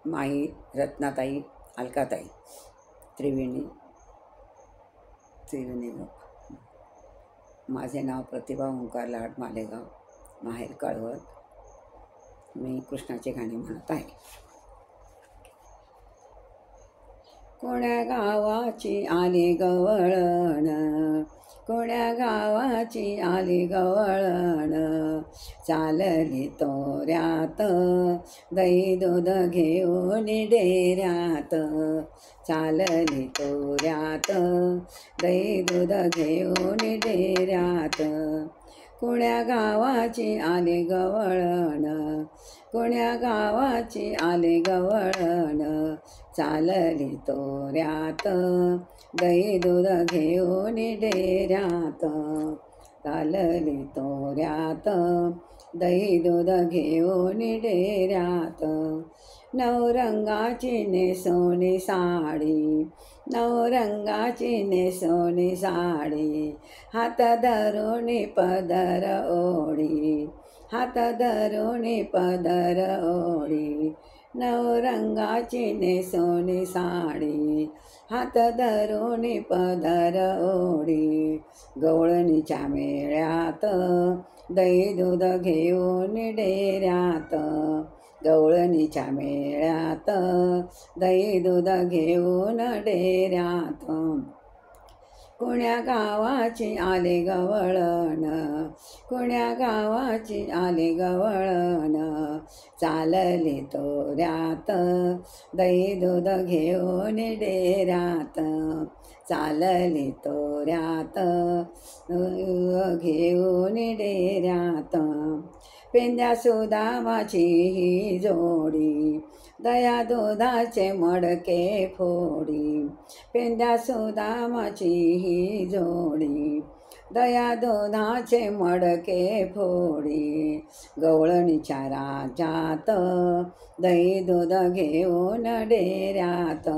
माई, रत्नाताई, अलकाताई, त्रिवेणी ग्रुप. माझे नाव प्रतिभा ओंकार लाड मालेगाव, माहेर कळवत. मी कृष्णाची गाणी म्हणत आहे. कोण्या गावाची आली गवळण, कोण्या गावाची आली गवळण, चालली तोऱ्यात दही दूध घेऊन डेऱ्यात, चालली तोऱ्यात दही दूध घेऊन डेऱ्यात. कोण्या गावाची आली गवळण, कोण्या गावाची आली गवळण, चालली तोऱ्यात दही दूध घेऊन डेऱ्यात, चालली तोऱ्यात दही दूध घेऊन डेऱ्यात. नवरंगाची नेसोनी साडी, नवरंगाची नेसोनी साडी, हात धरून पदर ओढी, हात धरून पदर ओढी. नवरंगाची नेसोनी साडी, हात धरून पदर ओढी. गवळणीच्या मेळ्यात दही दूध घेऊन डेऱ्यात, गवळणीच्या मेळ्यात दही दूध घेऊन डेऱ्यात. कोण्या गावाची आली गवळण, कोण्या गावाची आली गवळण, चालली तोऱ्यात दही दूध घेऊन डेऱ्यात, चालली तोऱ्यात घेऊन डेऱ्यात. पेंद्या सुदामाची ही जोडी, दया दुधाचे मडके फोडी, पेंद्या सुदामाची ही जोडी, दया दुधाचे मडके फोडी. गवळणीच्या राजात दही दूध घेऊन डेऱ्यात,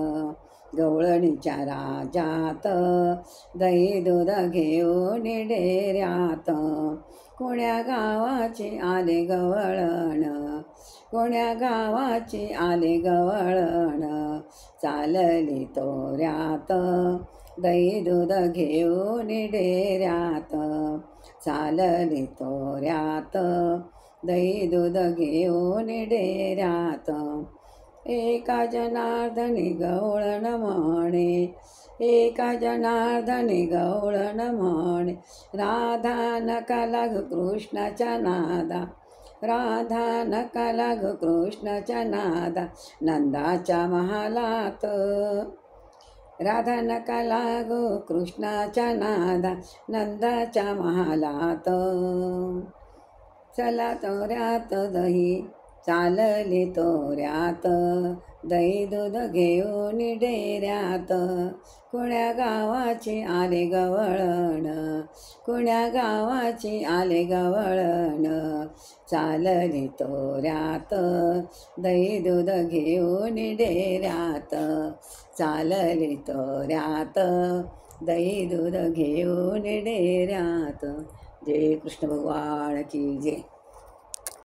गवळणीच्या राजात दही दूध घेऊन डेऱ्यात. कोण्या गावाची आली गवळण, कोण्या गावाची आली गवळण, चालली तोऱ्यात दही दूध घेऊन डेऱ्यात, चालली तोऱ्यात दही दूध घेऊन डेऱ्यात. एका जनार्दनी गवळण म्हणे, एका जनार्दनी गवळण म्हणे, राधा नका लागू कृष्णाच्या नादा, राधा नका लागू कृष्णाच्या नादा, नंदाच्या महालात, राधा नका लागू कृष्णाच्या नादा, नंदाच्या महालात. चला तोऱ्यात दही, चालली तोऱ्यात दही दूध घेऊन डेऱ्यात. कोण्या गावाची आली गवळण, कोण्या गावाची आली गवळण, चालली तोऱ्यात दही दूध घेऊन डेऱ्यात, चालली तोऱ्यात दही दूध घेऊन डेऱ्यात. जय कृष्ण भगवान की जय.